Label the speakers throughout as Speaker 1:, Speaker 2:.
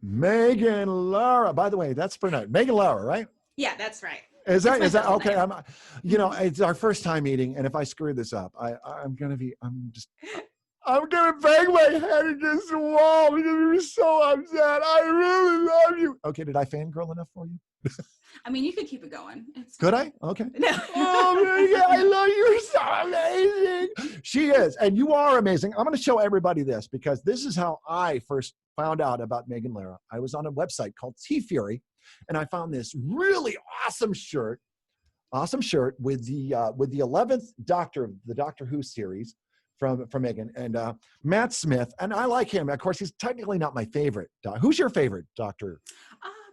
Speaker 1: Megan Lara. By the way, that's pronounced Megan Lara, right?
Speaker 2: Yeah, that's right.
Speaker 1: Is that okay?
Speaker 2: Name.
Speaker 1: It's our first time meeting, and if I screw this up, I'm gonna bang my head against the wall because you're so upset. I really love you. Okay, did I fangirl enough for you?
Speaker 2: I mean, you could keep it going.
Speaker 1: Could I? Okay.
Speaker 2: No.
Speaker 1: Oh, yeah, I love you. You're so amazing. She is, and you are amazing. I'm going to show everybody this because this is how I first found out about Megan Lara. I was on a website called T Fury, and I found this really awesome shirt with the 11th Doctor of the Doctor Who series from Megan and Matt Smith, and I like him. Of course, he's technically not my favorite. Who's your favorite Doctor?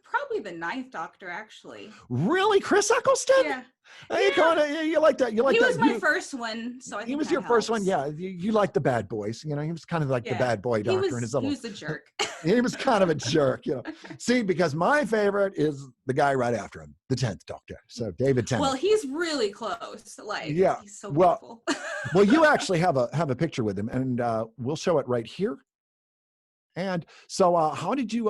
Speaker 2: Probably the 9th Doctor, actually.
Speaker 1: Really, Chris Eccleston?
Speaker 2: Yeah.
Speaker 1: You like that? You like
Speaker 2: he
Speaker 1: that?
Speaker 2: was my first one, so I think
Speaker 1: he was
Speaker 2: that
Speaker 1: your
Speaker 2: helps.
Speaker 1: first one. Yeah, you like the bad boys. You know, he was kind of like the bad boy Doctor in his little.
Speaker 2: He was the jerk.
Speaker 1: He was kind of a jerk, you know. See, because my favorite is the guy right after him, the 10th Doctor. So David Tennant.
Speaker 2: Well, he's really close. Like,
Speaker 1: yeah,
Speaker 2: he's so beautiful.
Speaker 1: Well, you actually have a picture with him, and we'll show it right here. And so, how did you?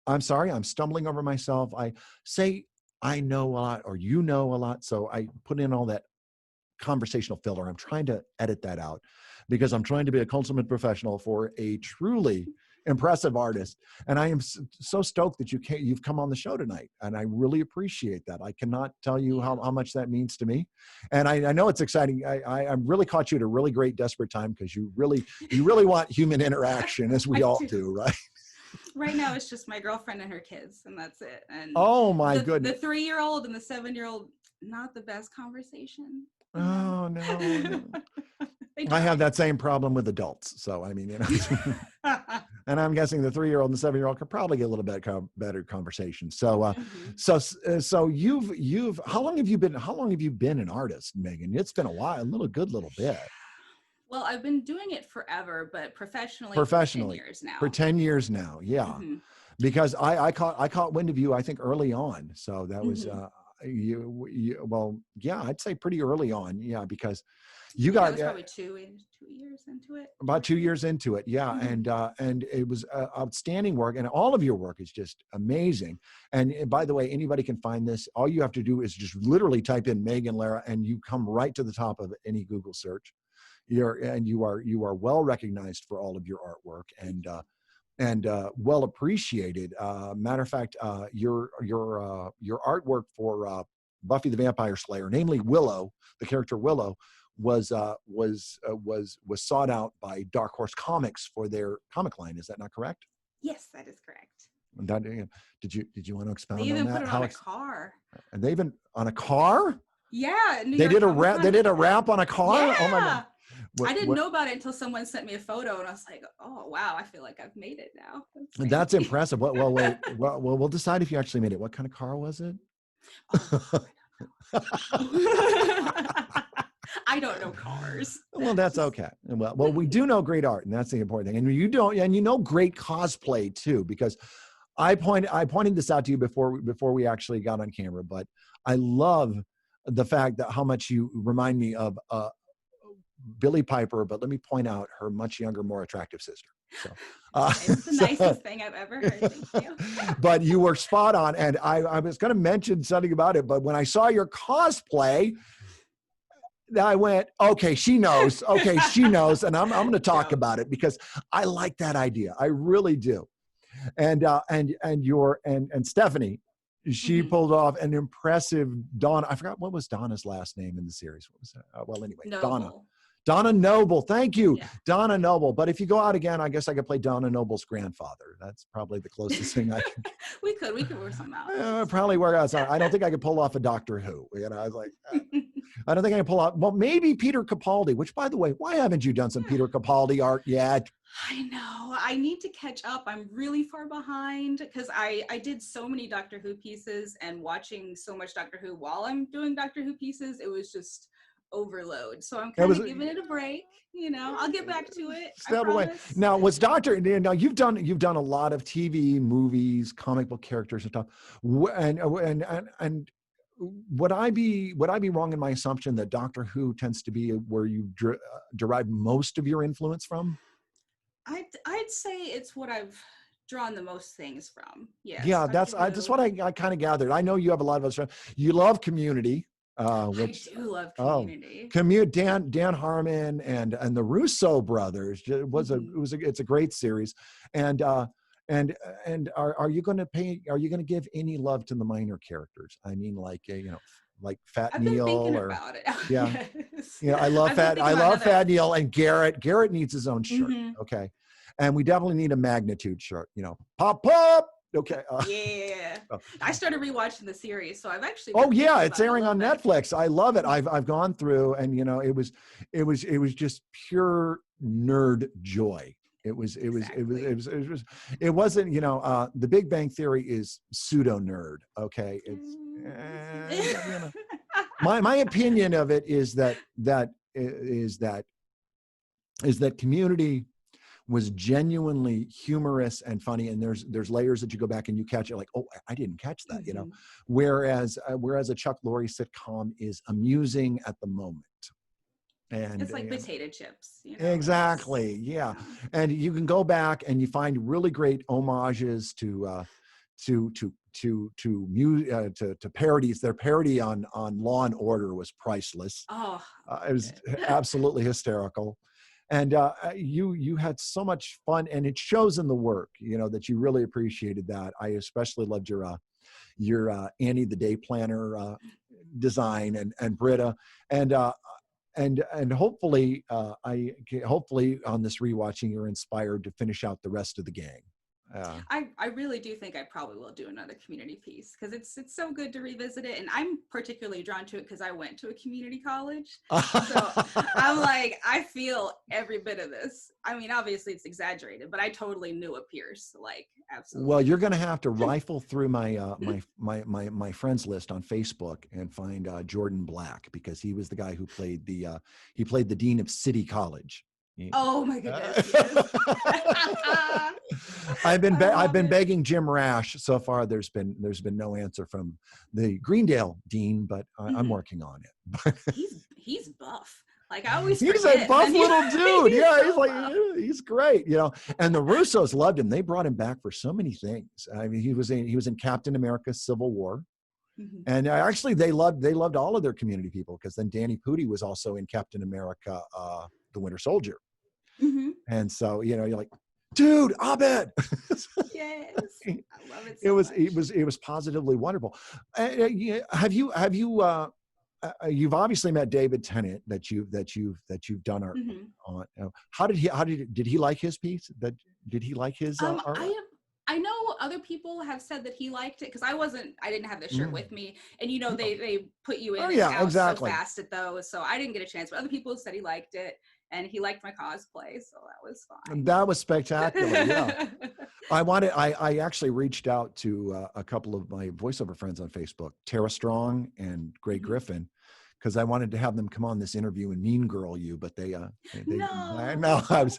Speaker 1: I'm sorry, I'm stumbling over myself. I say I know a lot, or you know a lot, so I put in all that conversational filler. I'm trying to edit that out because I'm trying to be a consummate professional for a truly impressive artist. And I am so stoked that you've come on the show tonight. And I really appreciate that. I cannot tell you how much that means to me. And I know it's exciting. I really caught you at a really great, desperate time because you really want human interaction, as we all do, right?
Speaker 2: Right now, it's just my girlfriend and her kids, and that's it. And
Speaker 1: oh my goodness,
Speaker 2: the 3-year-old and the 7-year-old, not the best conversation.
Speaker 1: Oh no. I have that same problem with adults. So, I mean, and I'm guessing the 3-year-old and the 7-year-old could probably get a little bit better conversation. So, so you've, how long have you been an artist, Megan? It's been a while, a little bit.
Speaker 2: Well, I've been doing it forever, but professionally for 10 years now.
Speaker 1: For 10 years now. Yeah. Mm-hmm. Because I caught wind of you, I think early on. So that was, well, yeah, I'd say pretty early on. Yeah. Because you got
Speaker 2: probably 2 years into it.
Speaker 1: About 2 years into it. Yeah. Mm-hmm. And it was outstanding work, and all of your work is just amazing. And by the way, anybody can find this. All you have to do is just literally type in Megan Lara and you come right to the top of any Google search. You are well recognized for all of your artwork and well appreciated. Matter of fact, your artwork for Buffy the Vampire Slayer, namely Willow, the character Willow, was sought out by Dark Horse Comics for their comic line. Is that not correct?
Speaker 2: Yes, that is correct.
Speaker 1: That, did you want to expound on that?
Speaker 2: They even put it on a car.
Speaker 1: And they even on a car?
Speaker 2: Yeah.
Speaker 1: They did a rap on a car?
Speaker 2: Yeah.
Speaker 1: Oh my God.
Speaker 2: I didn't know about it until someone sent me a photo, and I was like, "Oh wow, I feel like I've made it now."
Speaker 1: That's impressive. Well, wait. Well, we'll decide if you actually made it. What kind of car was it?
Speaker 2: I don't know cars.
Speaker 1: Well, that's okay. Well, we do know great art, and that's the important thing. And you know great cosplay too, because I pointed this out to you before we actually got on camera. But I love the fact that how much you remind me of Billie Piper, but let me point out her much younger, more attractive sister. So,
Speaker 2: it's the nicest thing I've ever heard. Thank you.
Speaker 1: But you were spot on, and I was going to mention something about it, but when I saw your cosplay, I went, okay, she knows. Okay, she knows, and I'm going to talk about it because I like that idea. I really do. And Stephanie, she pulled off an impressive Donna. I forgot what was Donna's last name in the series. What was that? Well, anyway,
Speaker 2: Noble.
Speaker 1: Donna Noble. Thank you, Donna Noble. But if you go out again, I guess I could play Donna Noble's grandfather. That's probably the closest thing I can.
Speaker 2: we could work something out.
Speaker 1: Probably work out. I don't think I could pull off a Doctor Who. You know, I was like, I don't think I can pull off. Well, maybe Peter Capaldi. Which, by the way, why haven't you done some Peter Capaldi art yet?
Speaker 2: I know. I need to catch up. I'm really far behind because I did so many Doctor Who pieces, and watching so much Doctor Who while I'm doing Doctor Who pieces, it was just overload. So I'm kind of giving it a break. You know, I'll get back to it.
Speaker 1: Step away. Now, now you've done a lot of TV, movies, comic book characters and stuff. And would I be wrong in my assumption that Doctor Who tends to be where you derive most of your influence from?
Speaker 2: I'd say it's what I've drawn the most things from. Yes,
Speaker 1: Yeah,
Speaker 2: Doctor
Speaker 1: that's
Speaker 2: Who.
Speaker 1: what I kind of gathered. I know you have a lot of us. You love Community,
Speaker 2: I
Speaker 1: which
Speaker 2: do love
Speaker 1: oh,
Speaker 2: Community.
Speaker 1: commute Dan Harmon and the Russo brothers
Speaker 2: Hmm.
Speaker 1: it's a great series, and and are you going to pay? Are you going to give any love to the minor characters? I mean, like like Fat
Speaker 2: I've been
Speaker 1: Neil
Speaker 2: thinking
Speaker 1: or
Speaker 2: about it.
Speaker 1: yeah.
Speaker 2: Yes,
Speaker 1: Yeah,
Speaker 2: I've been thinking
Speaker 1: I
Speaker 2: about
Speaker 1: love
Speaker 2: another.
Speaker 1: Fat Neil and Garrett. Garrett needs his own shirt.
Speaker 2: Hmm.
Speaker 1: Okay. And we definitely need a magnitude shirt, pop, pop. Okay.
Speaker 2: Yeah, I started rewatching the series, so I've actually
Speaker 1: Oh
Speaker 2: been
Speaker 1: yeah,
Speaker 2: thinking
Speaker 1: it's
Speaker 2: about it a
Speaker 1: airing
Speaker 2: little
Speaker 1: on
Speaker 2: bit.
Speaker 1: Netflix. I love it.
Speaker 2: Mhm.
Speaker 1: I've gone through, and it was just pure nerd joy. It wasn't, the Big Bang Theory is pseudo nerd. Okay. My opinion of it is that Community was genuinely humorous and funny, and there's layers that you go back and you catch it, like, oh, I didn't catch that.
Speaker 2: Mhm.
Speaker 1: Whereas a Chuck Lorre sitcom is amusing at the moment, and
Speaker 2: It's like potato chips, it's,
Speaker 1: exactly, yeah. And you can go back and you find really great homages to parodies. Their parody on Law and Order was priceless.
Speaker 2: oh, I
Speaker 1: It
Speaker 2: loved
Speaker 1: was
Speaker 2: it.
Speaker 1: absolutely hysterical. And you had so much fun, and it shows in the work, that you really appreciated that. I especially loved your Annie the Day Planner design, and Britta, and hopefully hopefully on this rewatching you're inspired to finish out the rest of the gang. Uh,
Speaker 2: I really do think I probably will do another community piece because it's so good to revisit it, and I'm particularly drawn to it because I went to a community college, so I'm like I feel every bit of this. I mean, obviously it's exaggerated, but I totally knew a Pierce, like
Speaker 1: Well, you're
Speaker 2: absolutely.
Speaker 1: going to have to rifle through my friends list on Facebook and find Jordan Black, because he was the guy who played the dean of City College. He-
Speaker 2: Oh my goodness, yes. I
Speaker 1: I've
Speaker 2: love
Speaker 1: been
Speaker 2: it.
Speaker 1: begging Jim Rash. So far, there's been no answer from the Greendale dean, but I'm
Speaker 2: Mhm.
Speaker 1: working on it.
Speaker 2: He's buff. Like I always
Speaker 1: He's a
Speaker 2: forget, and
Speaker 1: buff
Speaker 2: then
Speaker 1: little dude.
Speaker 2: he's
Speaker 1: Yeah, he's
Speaker 2: so
Speaker 1: like,
Speaker 2: buff.
Speaker 1: he's great. And the Russos loved him. They brought him back for so many things. I mean, he was in Captain America: Civil War,
Speaker 2: Mhm.
Speaker 1: and actually they loved all of their community people, because then Danny Pudi was also in Captain America: The Winter Soldier,
Speaker 2: Mhm.
Speaker 1: and so you're like, dude, Abed.
Speaker 2: Yes, I love it
Speaker 1: it
Speaker 2: so
Speaker 1: was it
Speaker 2: much.
Speaker 1: was it was positively wonderful. You've obviously met David Tennant, that you've done art
Speaker 2: Mhm.
Speaker 1: on. How did he like his piece? Did he like his
Speaker 2: I
Speaker 1: artwork?
Speaker 2: have. I know other people have said that he liked it because I didn't have the shirt
Speaker 1: Mm.
Speaker 2: with me, and
Speaker 1: No.
Speaker 2: they put you
Speaker 1: Oh
Speaker 2: in and
Speaker 1: yeah,
Speaker 2: out so
Speaker 1: exactly.
Speaker 2: fast at those, so I didn't get a chance. But other people said he liked it, and he liked my cosplay, so that was fine.
Speaker 1: That was spectacular. Yeah. I actually reached out to a couple of my voiceover friends on Facebook, Tara Strong and Greg
Speaker 2: Mhm.
Speaker 1: Griffin, because I wanted to have them come on this interview and mean girl you, but they I know.
Speaker 2: No.
Speaker 1: I was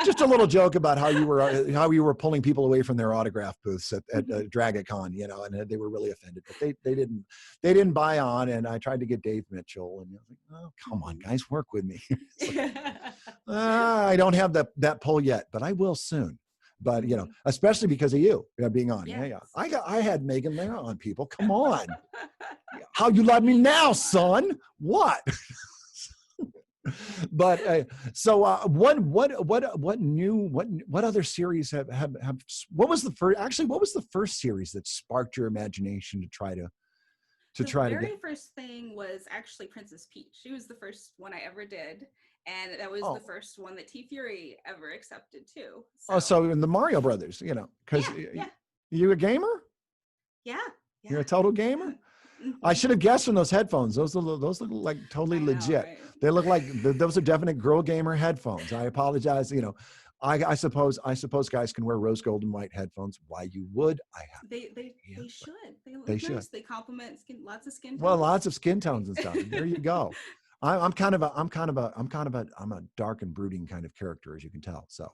Speaker 1: just a little joke about how you were pulling people away from their autograph booths at DragaCon, and they were really offended, but they didn't buy on, and I tried to get Dave Mitchell, and I was like, oh, come on,
Speaker 2: Mhm.
Speaker 1: guys, work with me. It's like, I don't have that pull yet, but I will soon. But
Speaker 2: Mhm.
Speaker 1: especially because of you being on. Yeah,
Speaker 2: Yes.
Speaker 1: yeah. I had Megan Lara on. People, come on. How you love me now,
Speaker 2: Come on.
Speaker 1: son? What? But what other series have what was the first, actually, what was the first series that sparked your imagination to try to
Speaker 2: The
Speaker 1: try to get?
Speaker 2: very first thing was actually Princess Peach. She was the first one I ever did, and that was the
Speaker 1: Oh,
Speaker 2: first one that T Fury ever accepted too.
Speaker 1: oh,
Speaker 2: So
Speaker 1: so in the Mario Brothers, because
Speaker 2: yeah, yeah,
Speaker 1: you a gamer?
Speaker 2: yeah,
Speaker 1: You're a
Speaker 2: yeah.
Speaker 1: total gamer? I
Speaker 2: Hmm.
Speaker 1: should have guessed from those headphones. Those look like totally
Speaker 2: I know,
Speaker 1: legit.
Speaker 2: right?
Speaker 1: They look like those are definite girl gamer headphones. I apologize. I suppose guys can wear rose gold and white headphones. Why you would? I have
Speaker 2: They
Speaker 1: yeah,
Speaker 2: they
Speaker 1: but
Speaker 2: should. They
Speaker 1: they
Speaker 2: look
Speaker 1: should.
Speaker 2: nice. They complement skin, lots of skin
Speaker 1: Well,
Speaker 2: tones.
Speaker 1: lots of skin
Speaker 2: Great.
Speaker 1: tones and stuff. There you go. I'm a dark and brooding kind of character, as you can tell. So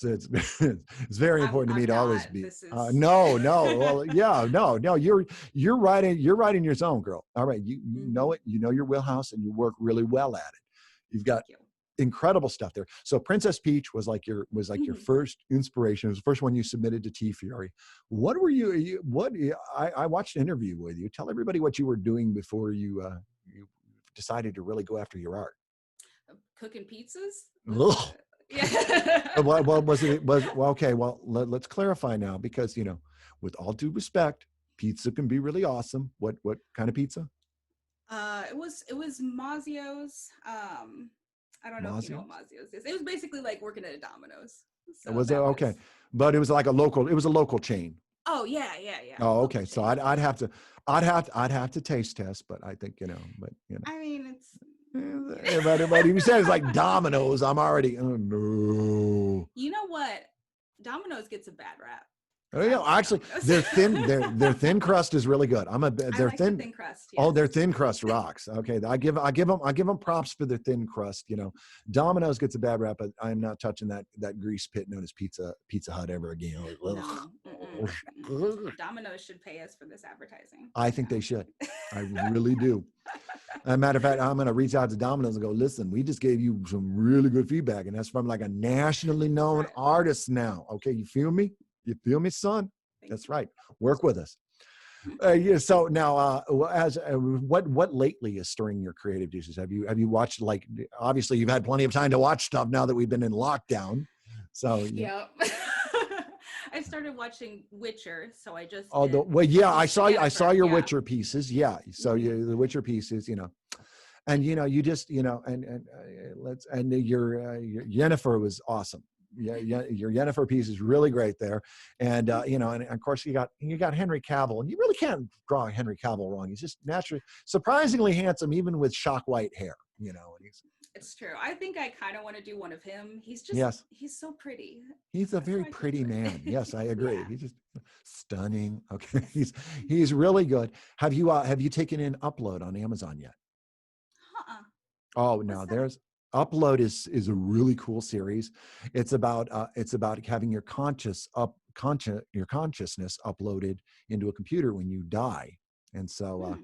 Speaker 1: it's it's very important to me
Speaker 2: I'm
Speaker 1: to always
Speaker 2: not.
Speaker 1: be.
Speaker 2: This is.
Speaker 1: No, no. Well, yeah, no, no. You're right in your zone, girl. All right, you know
Speaker 2: Hmm.
Speaker 1: it. You know your wheelhouse, and you work really well at it. You've got
Speaker 2: Thank you.
Speaker 1: incredible stuff there. So Princess Peach was like your
Speaker 2: Mhm.
Speaker 1: first inspiration. It was the first one you submitted to T Fury. What were I watched an interview with you. Tell everybody what you were doing before you decided to really go after your art.
Speaker 2: Cooking pizzas was
Speaker 1: Ugh.
Speaker 2: yeah.
Speaker 1: What was it? Well, okay. Well, let's clarify now, because with all due respect, pizza can be really awesome. What kind of pizza?
Speaker 2: It was Mazio's. I don't know if you know what
Speaker 1: Mazio's?
Speaker 2: Mazio's is. It was basically like working at a Domino's.
Speaker 1: It
Speaker 2: So
Speaker 1: was
Speaker 2: that
Speaker 1: okay,
Speaker 2: was.
Speaker 1: but it was like a local. It was a local chain.
Speaker 2: Oh yeah, yeah, yeah.
Speaker 1: Oh,
Speaker 2: Local
Speaker 1: okay. So
Speaker 2: chain.
Speaker 1: I'd have to taste test, but I think but
Speaker 2: I mean, it's.
Speaker 1: but if you said it's like Domino's, I'm already, oh no.
Speaker 2: You know what? Domino's gets a bad rap
Speaker 1: Oh,
Speaker 2: because I love
Speaker 1: actually,
Speaker 2: Domino's.
Speaker 1: their thin crust is really good.
Speaker 2: I
Speaker 1: Their
Speaker 2: like the
Speaker 1: thin.
Speaker 2: thin crust.
Speaker 1: Oh, their
Speaker 2: Yes.
Speaker 1: thin crust rocks. Okay, I give them props for their thin crust. Domino's gets a bad rap, but I'm not touching that grease pit known as Pizza Hut ever again.
Speaker 2: No. Mm-mm, mm-mm.
Speaker 1: Ugh.
Speaker 2: Domino's should pay us for this advertising.
Speaker 1: I
Speaker 2: You
Speaker 1: think they
Speaker 2: know.
Speaker 1: should. I really do. As a matter of fact, I'm going to reach out to Domino's and go, listen, we just gave you some really good feedback. And that's from like a nationally known
Speaker 2: Right.
Speaker 1: artist now. Okay. You feel me? You feel me, son?
Speaker 2: Thank
Speaker 1: That's
Speaker 2: you.
Speaker 1: right. Work with us. Yeah, so now, what lately is stirring your creative juices? Have you watched, like, obviously you've had plenty of time to watch stuff now that we've been in lockdown. So yeah.
Speaker 2: Yep. I started watching Witcher, so I just
Speaker 1: Oh,
Speaker 2: did
Speaker 1: well, yeah, I saw
Speaker 2: Yennefer.
Speaker 1: your
Speaker 2: Yeah.
Speaker 1: Witcher pieces. Yeah. So the Witcher pieces, and you just your Yennefer was awesome. Yeah, your Yennefer piece is really great there, and
Speaker 2: Thank you.
Speaker 1: and of course you got Henry Cavill, and you really can't draw Henry Cavill wrong. He's just naturally surprisingly handsome, even with shock white hair. And
Speaker 2: It's true. I think I kind of want to do one of him.
Speaker 1: yes,
Speaker 2: He's so pretty.
Speaker 1: he's a
Speaker 2: That's
Speaker 1: very
Speaker 2: my
Speaker 1: pretty man.
Speaker 2: favorite.
Speaker 1: Yes, I agree.
Speaker 2: Yeah.
Speaker 1: He's just stunning. Okay, he's really good. Have you taken in Upload on Amazon yet?
Speaker 2: Uh-uh.
Speaker 1: Oh
Speaker 2: What's
Speaker 1: no,
Speaker 2: that?
Speaker 1: there's Upload is a really cool series. It's about having your consciousness uploaded into a computer when you die. And so
Speaker 2: Hmm.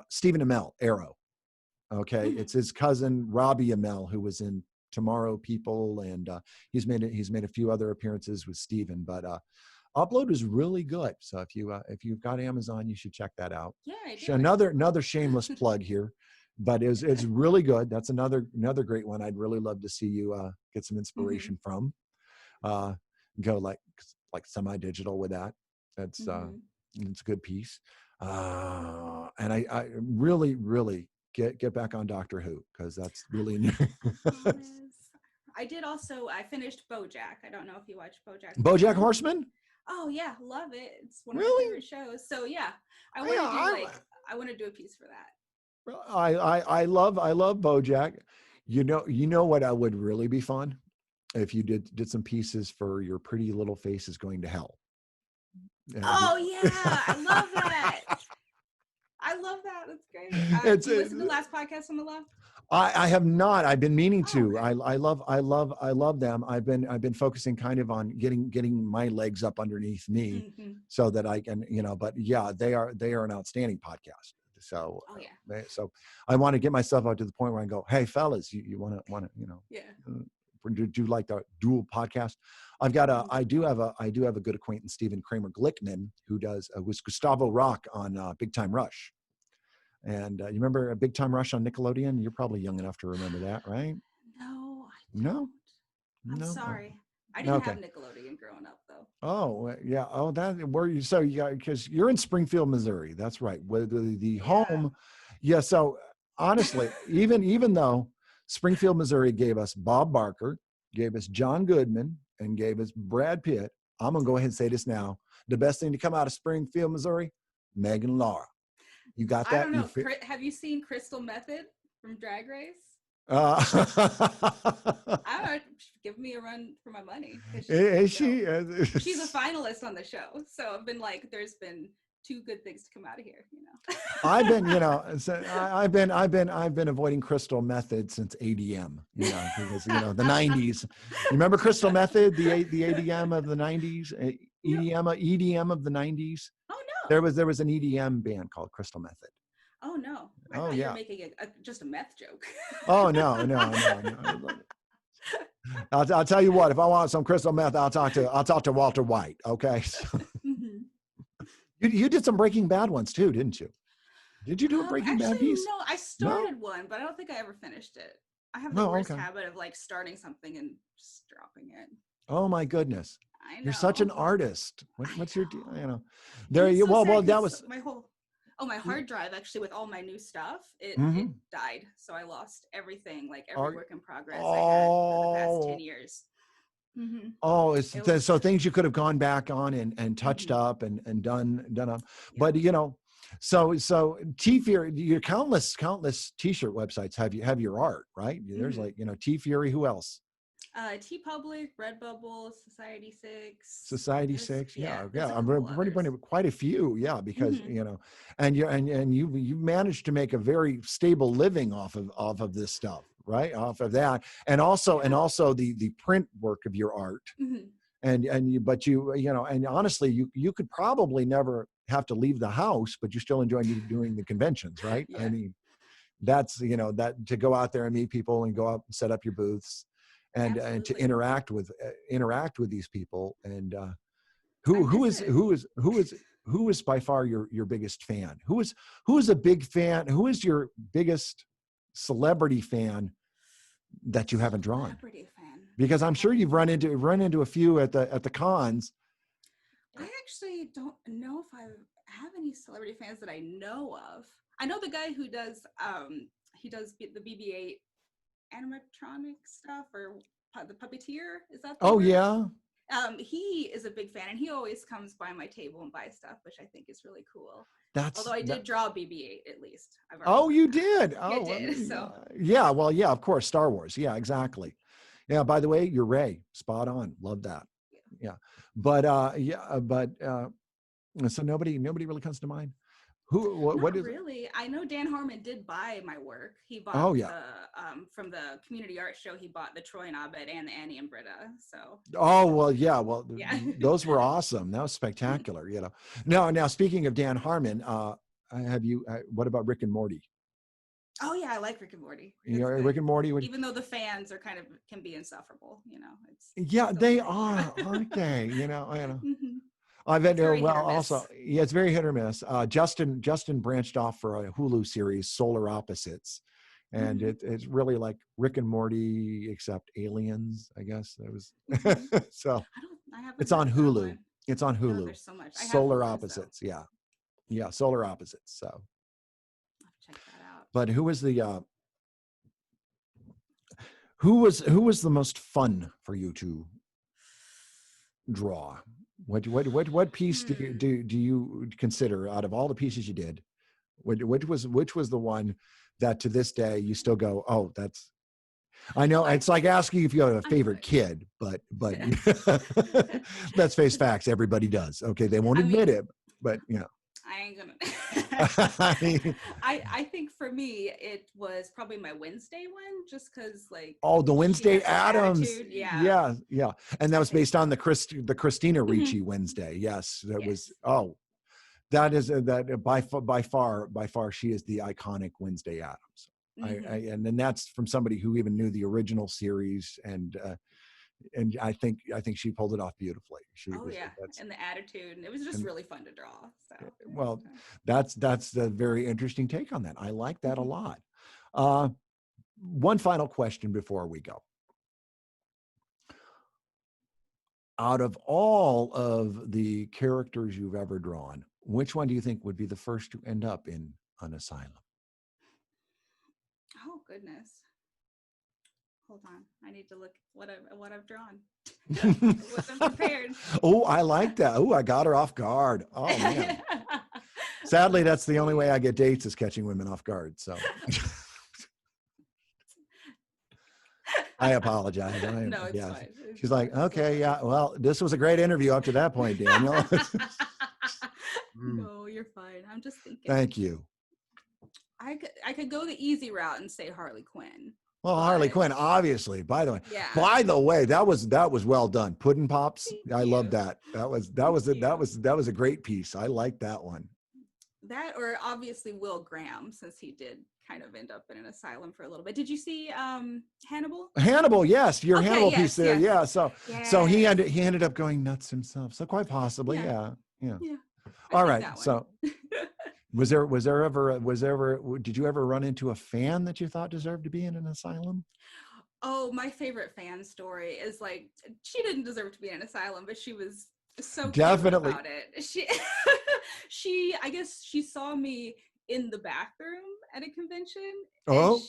Speaker 1: Stephen Amell, Arrow. Okay,
Speaker 2: Hmm.
Speaker 1: it's his cousin Robbie Amell, who was in Tomorrow People, and he's made a few other appearances with Stephen. But Upload is really good. So if you've got Amazon, you should check that out.
Speaker 2: Yeah, I do.
Speaker 1: Another shameless plug here, but it's really good. That's another great one. I'd really love to see you get some
Speaker 2: Hmm.
Speaker 1: inspiration from. Uh, Go like semi-digital with that. That's
Speaker 2: Hmm.
Speaker 1: it's a good piece. And I really get back on Doctor Who, because that's really in
Speaker 2: Promise. I did also. I finished BoJack. I don't know if you watch BoJack
Speaker 1: BoJack
Speaker 2: Horseman.
Speaker 1: Horseman.
Speaker 2: Oh yeah, love it. It's one of my
Speaker 1: Really?
Speaker 2: favorite shows. So yeah, I want to do
Speaker 1: Yeah,
Speaker 2: like I want to do a piece for that.
Speaker 1: I love BoJack. You know what I would really be fun if you did some pieces for Your Pretty Little Faces Going to Hell. Have you?
Speaker 2: Oh yeah, I love that. I love that. That's great.
Speaker 1: It's
Speaker 2: Do you listen to the last podcast on the left?
Speaker 1: I have not. I've been meaning
Speaker 2: Oh,
Speaker 1: to.
Speaker 2: okay.
Speaker 1: I love them. I've been focusing kind of on getting my legs up underneath me,
Speaker 2: Hmm.
Speaker 1: so that I can. But yeah, they are an outstanding podcast. So
Speaker 2: Oh yeah,
Speaker 1: so I want to get myself out to the point where I go, hey fellas, you want to
Speaker 2: yeah.
Speaker 1: do like the dual podcast. I've got a
Speaker 2: Mhm.
Speaker 1: I do have a good acquaintance, Stephen Kramer Glickman, who was Gustavo Rock on Big Time Rush. And you remember Big Time Rush on Nickelodeon? You're probably young enough to remember that, right?
Speaker 2: No, I
Speaker 1: No,
Speaker 2: don't. I'm
Speaker 1: no. Oh,
Speaker 2: sorry. I didn't have
Speaker 1: okay.
Speaker 2: Nickelodeon growing up though.
Speaker 1: Oh, yeah. Oh, that where you? So yeah, because you're in Springfield, Missouri. That's right. Where the
Speaker 2: Yeah.
Speaker 1: home. Yeah. So honestly, even though Springfield, Missouri gave us Bob Barker, gave us John Goodman, and gave us Brad Pitt, I'm gonna go ahead and say this now: the best thing to come out of Springfield, Missouri, Megan Lara. You got
Speaker 2: I
Speaker 1: that?
Speaker 2: don't know. Have you seen Crystal Method from Drag Race?
Speaker 1: Uh,
Speaker 2: I don't know. Give me a run for my money because
Speaker 1: is she?
Speaker 2: she's a finalist on the show. So I've been like, there's been two good things to come out of here.
Speaker 1: I've been, I've been avoiding Crystal Method since ADM, because the '90s. You remember Crystal Method, the ADM of the '90s,
Speaker 2: No.
Speaker 1: EDM of the '90s.
Speaker 2: Oh
Speaker 1: There
Speaker 2: no.
Speaker 1: was an EDM band called Crystal Method.
Speaker 2: Oh no, I
Speaker 1: Oh
Speaker 2: thought you were
Speaker 1: yeah.
Speaker 2: making just a meth joke.
Speaker 1: Oh no, no, no, no. I'll tell you what. If I want some crystal meth, I'll talk to Walter White. Okay. So,
Speaker 2: Hmm.
Speaker 1: you did some Breaking Bad ones too, didn't you? Did you do a Breaking Bad
Speaker 2: Actually,
Speaker 1: piece?
Speaker 2: no, I
Speaker 1: No.
Speaker 2: started one, but I don't think I ever finished it. I have the
Speaker 1: Oh,
Speaker 2: worst
Speaker 1: okay.
Speaker 2: habit of like starting something and just dropping it.
Speaker 1: Oh my goodness.
Speaker 2: I
Speaker 1: You're such an
Speaker 2: know.
Speaker 1: artist.
Speaker 2: I
Speaker 1: What's your deal?
Speaker 2: know.
Speaker 1: You know,
Speaker 2: And
Speaker 1: there
Speaker 2: it's
Speaker 1: you,
Speaker 2: so sad
Speaker 1: well, that
Speaker 2: because
Speaker 1: was,
Speaker 2: my whole my hard drive actually with all my new stuff, it
Speaker 1: mhm.
Speaker 2: died. So I lost everything, like every
Speaker 1: Are,
Speaker 2: work in progress I had for the past 10
Speaker 1: oh,
Speaker 2: years. Hmm.
Speaker 1: oh,
Speaker 2: It was
Speaker 1: so things you could have gone back on and touched
Speaker 2: hmm
Speaker 1: up and done up.
Speaker 2: yeah.
Speaker 1: But so T Fury, your countless t-shirt websites have your art, right? There's
Speaker 2: Hmm.
Speaker 1: like, T Fury, who else?
Speaker 2: T Public, Redbubble, Society 6.
Speaker 1: Society 6,
Speaker 2: There's
Speaker 1: yeah.
Speaker 2: a
Speaker 1: I'm
Speaker 2: couple
Speaker 1: pretty
Speaker 2: others.
Speaker 1: quite a few, yeah, because
Speaker 2: Hmm.
Speaker 1: and you managed to make a very stable living off of this stuff, right? Off of that,
Speaker 2: Yeah.
Speaker 1: and also the print work of your art,
Speaker 2: Hmm.
Speaker 1: and you, but and honestly, you could probably never have to leave the house, but you still enjoy doing the conventions, right? I
Speaker 2: Yeah,
Speaker 1: mean, that's that to go out there and meet people and go out and set up your booths and to
Speaker 2: absolutely.
Speaker 1: interact with these people and
Speaker 2: I
Speaker 1: who
Speaker 2: miss
Speaker 1: who is
Speaker 2: it.
Speaker 1: who is who is who is by far your biggest fan? Who is a big fan? Who is your biggest celebrity fan that you haven't drawn?
Speaker 2: Celebrity fan
Speaker 1: Because
Speaker 2: that I
Speaker 1: I'm sure
Speaker 2: haven't
Speaker 1: you've
Speaker 2: drawn.
Speaker 1: run into a few at the cons.
Speaker 2: I actually don't know if I have any celebrity fans that I know of. I know the guy who does he does the BB-8 animatronic stuff or the puppeteer. Is that the
Speaker 1: Oh
Speaker 2: word?
Speaker 1: yeah,
Speaker 2: He is a big fan, and he always comes by my table and buys stuff, which I think is really cool. Although
Speaker 1: that's
Speaker 2: I
Speaker 1: that.
Speaker 2: did draw BB-8 at least. I've already
Speaker 1: Oh,
Speaker 2: done
Speaker 1: you
Speaker 2: that.
Speaker 1: did.
Speaker 2: Yeah, I
Speaker 1: Oh, well,
Speaker 2: did. So
Speaker 1: yeah. Well, yeah. Of course, Star Wars. Yeah, exactly. Yeah. By the way, you're Ray. Spot on. Love that.
Speaker 2: yeah.
Speaker 1: Yeah. But so nobody really comes to mind. What
Speaker 2: Not
Speaker 1: is?
Speaker 2: really. I know Dan Harmon did buy my work. He bought
Speaker 1: Oh yeah.
Speaker 2: the from the community art show. He bought the Troy and Abed and the Annie and Britta. So
Speaker 1: Oh well, yeah. Well,
Speaker 2: yeah.
Speaker 1: those were awesome. That was spectacular. Now speaking of Dan Harmon, have you? What about Rick and Morty?
Speaker 2: Oh yeah, I like Rick and Morty.
Speaker 1: You know,
Speaker 2: It's
Speaker 1: Rick
Speaker 2: good.
Speaker 1: and Morty would.
Speaker 2: Even though the fans are kind of can be insufferable, it's
Speaker 1: Yeah,
Speaker 2: still
Speaker 1: they
Speaker 2: great.
Speaker 1: are, aren't they?
Speaker 2: Hmm.
Speaker 1: I bet.
Speaker 2: It's very hit
Speaker 1: Well,
Speaker 2: or
Speaker 1: also,
Speaker 2: miss.
Speaker 1: yeah, it's very hit or miss. Justin branched off for a Hulu series, Solar Opposites, and
Speaker 2: Hmm.
Speaker 1: it's really like Rick and Morty except aliens. I guess that was
Speaker 2: Hmm.
Speaker 1: so.
Speaker 2: I haven't
Speaker 1: It's
Speaker 2: heard
Speaker 1: on
Speaker 2: of that
Speaker 1: Hulu.
Speaker 2: one.
Speaker 1: It's on
Speaker 2: Oh,
Speaker 1: Hulu.
Speaker 2: there's so much. I have
Speaker 1: Solar
Speaker 2: Hulu, so
Speaker 1: Opposites. Yeah, yeah, Solar Opposites. So,
Speaker 2: I'll have to check that out.
Speaker 1: but who was the most fun for you to draw? What piece
Speaker 2: Hmm.
Speaker 1: do you consider out of all the pieces you did? Which was the one that to this day you still go, oh, that's. I know
Speaker 2: I
Speaker 1: it's like
Speaker 2: think
Speaker 1: asking if you have a
Speaker 2: I'm
Speaker 1: favorite
Speaker 2: fine.
Speaker 1: kid, but
Speaker 2: Yeah.
Speaker 1: let's face facts. Everybody does. Okay, they won't
Speaker 2: I
Speaker 1: admit
Speaker 2: mean,
Speaker 1: it, but
Speaker 2: I ain't gonna.
Speaker 1: I mean,
Speaker 2: I think for me it was probably my Wednesday one, just because like
Speaker 1: oh, the
Speaker 2: she
Speaker 1: Wednesday
Speaker 2: has such
Speaker 1: Adams,
Speaker 2: attitude. Yeah,
Speaker 1: yeah, yeah, and that
Speaker 2: I
Speaker 1: was
Speaker 2: think
Speaker 1: based on
Speaker 2: so.
Speaker 1: the Christina
Speaker 2: Mhm.
Speaker 1: Ricci Wednesday. Yes, that was.
Speaker 2: Yes.
Speaker 1: Oh, that is that by far she is the iconic Wednesday Adams.
Speaker 2: Hmm.
Speaker 1: And then that's from somebody who even knew the original series and I think she pulled it off beautifully. She
Speaker 2: Oh
Speaker 1: was
Speaker 2: yeah,
Speaker 1: that's
Speaker 2: and the attitude, and it was just
Speaker 1: and
Speaker 2: really fun to draw. So it was
Speaker 1: well,
Speaker 2: fun.
Speaker 1: that's a very interesting take on that. I like that a
Speaker 2: Mhm.
Speaker 1: lot. Uh, one final question before we go. Out of all of the characters you've ever drawn, which one do you think would be the first to end up in an asylum?
Speaker 2: Oh goodness. Hold on. I need to look what I've drawn. I wasn't prepared.
Speaker 1: Oh, I like that. Oh, I got her off guard. Oh man. Sadly,
Speaker 2: Let's
Speaker 1: that's the only way
Speaker 2: see.
Speaker 1: I get dates is catching women off guard. So I apologize.
Speaker 2: No, it's
Speaker 1: Yes.
Speaker 2: fine. It's
Speaker 1: She's
Speaker 2: fine.
Speaker 1: like,
Speaker 2: It's so
Speaker 1: okay,
Speaker 2: funny.
Speaker 1: yeah. Well, this was a great interview up to that point, Daniel. Mm,
Speaker 2: No, you're fine. I'm just thinking.
Speaker 1: thank you.
Speaker 2: I could go the easy route and say Harley Quinn,
Speaker 1: Well, Harley
Speaker 2: but
Speaker 1: Quinn, obviously.
Speaker 2: yeah.
Speaker 1: By the way, that was well done. Puddin' Pops.
Speaker 2: Thank
Speaker 1: I love
Speaker 2: you.
Speaker 1: that.
Speaker 2: Thank you.
Speaker 1: That was a great piece. I like that one.
Speaker 2: that or obviously Will Graham, since he did kind of end up in an asylum for a little bit. Did you see Hannibal?
Speaker 1: Hannibal, yes, your
Speaker 2: Okay,
Speaker 1: Hannibal piece
Speaker 2: yes,
Speaker 1: there,
Speaker 2: yes,
Speaker 1: yeah. So
Speaker 2: yes,
Speaker 1: he ended up going nuts himself. So quite possibly,
Speaker 2: yeah,
Speaker 1: yeah, yeah.
Speaker 2: yeah. I
Speaker 1: All
Speaker 2: think
Speaker 1: right.
Speaker 2: that one.
Speaker 1: So was there ever did you ever run into a fan that you thought deserved to be in an asylum?
Speaker 2: Oh, my favorite fan story is like she didn't deserve to be in an asylum, but she was so cute
Speaker 1: Definitely.
Speaker 2: about it. She she I guess she saw me in the bathroom at a convention and
Speaker 1: Oh.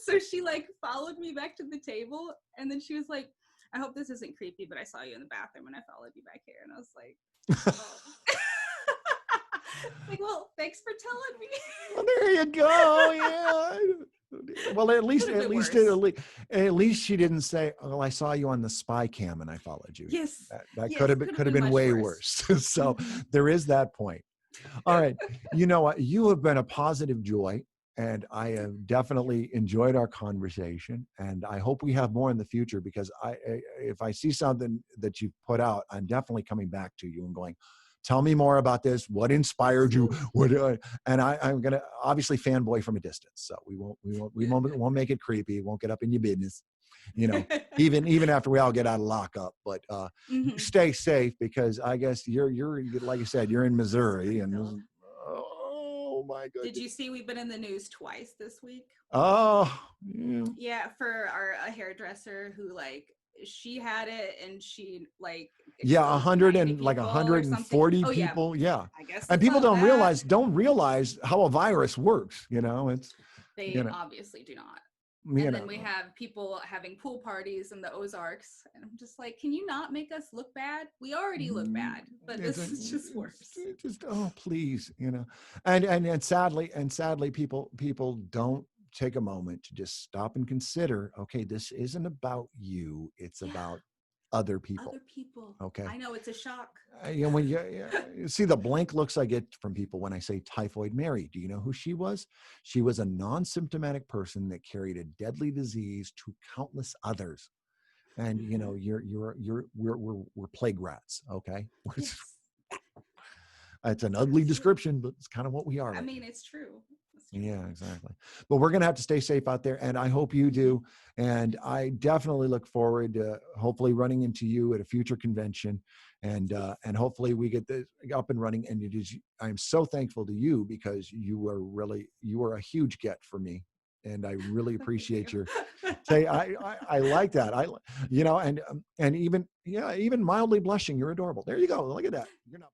Speaker 2: so she like followed me back to the table and then she was like, I hope this isn't creepy, but I saw you in the bathroom and I followed you back here and I was like, oh. Like, well, thanks for telling me.
Speaker 1: Well, there you go. Yeah. Well,
Speaker 2: Could have been worse.
Speaker 1: at least she didn't say, "Oh, I saw you on the spy cam and I followed you."
Speaker 2: Yes.
Speaker 1: That
Speaker 2: Yes, could have
Speaker 1: could have
Speaker 2: been
Speaker 1: been
Speaker 2: much
Speaker 1: way
Speaker 2: worse.
Speaker 1: worse. So
Speaker 2: Mm-hmm.
Speaker 1: there is that point. All right. You know what? You have been a positive joy, and I have definitely enjoyed our conversation. And I hope we have more in the future because if I see something that you put out, I'm definitely coming back to you and going, tell me more about this. What inspired you? What? And I'm gonna obviously fanboy from a distance. So won't make it creepy. Won't get up in your business. You know, even after we all get out of lockup. But you
Speaker 2: Mm-hmm.
Speaker 1: stay safe because I guess you're like I said, you're in Missouri,
Speaker 2: Springfield.
Speaker 1: and oh my
Speaker 2: Did you
Speaker 1: goodness.
Speaker 2: see we've been in the news twice this week?
Speaker 1: Oh yeah.
Speaker 2: Yeah, for our a hairdresser who like she had it and she like
Speaker 1: Yeah,
Speaker 2: exposed 90
Speaker 1: a
Speaker 2: people or
Speaker 1: hundred and
Speaker 2: something.
Speaker 1: forty
Speaker 2: Oh yeah,
Speaker 1: people. Yeah.
Speaker 2: I guess
Speaker 1: And
Speaker 2: it's
Speaker 1: people
Speaker 2: that.
Speaker 1: don't realize how a virus works, it's you
Speaker 2: They
Speaker 1: know,
Speaker 2: obviously do not.
Speaker 1: you
Speaker 2: And then we
Speaker 1: know.
Speaker 2: have people having pool parties in the Ozarks. And I'm just like, can you not make us look bad? We already look
Speaker 1: Mm,
Speaker 2: bad, but this is just worse.
Speaker 1: it's just oh please, and sadly people don't take a moment to just stop and consider, okay, this isn't about you, it's
Speaker 2: Yeah,
Speaker 1: about other people.
Speaker 2: other people.
Speaker 1: Okay.
Speaker 2: I know it's a shock.
Speaker 1: When you see the blank looks I get from people when I say typhoid Mary, do you know who she was? She was a non-symptomatic person that carried a deadly disease to countless others. And
Speaker 2: Mm-hmm.
Speaker 1: we're plague rats. Okay.
Speaker 2: Yes,
Speaker 1: It's an ugly
Speaker 2: absolutely.
Speaker 1: description, but it's kind of what we are
Speaker 2: I
Speaker 1: right
Speaker 2: mean,
Speaker 1: now.
Speaker 2: it's true. It's true.
Speaker 1: Yeah, exactly. But we're going to have to stay safe out there. And I hope you
Speaker 2: Mm-hmm.
Speaker 1: do. And I definitely look forward to hopefully running into you at a future convention.
Speaker 2: Yes.
Speaker 1: And hopefully we get this up and running. And I'm so thankful to you because you were a huge get for me. And I really
Speaker 2: Thank
Speaker 1: appreciate
Speaker 2: you.
Speaker 1: your say, I like that. And even, yeah, even mildly blushing. You're adorable. There you go. Look at that. You're not.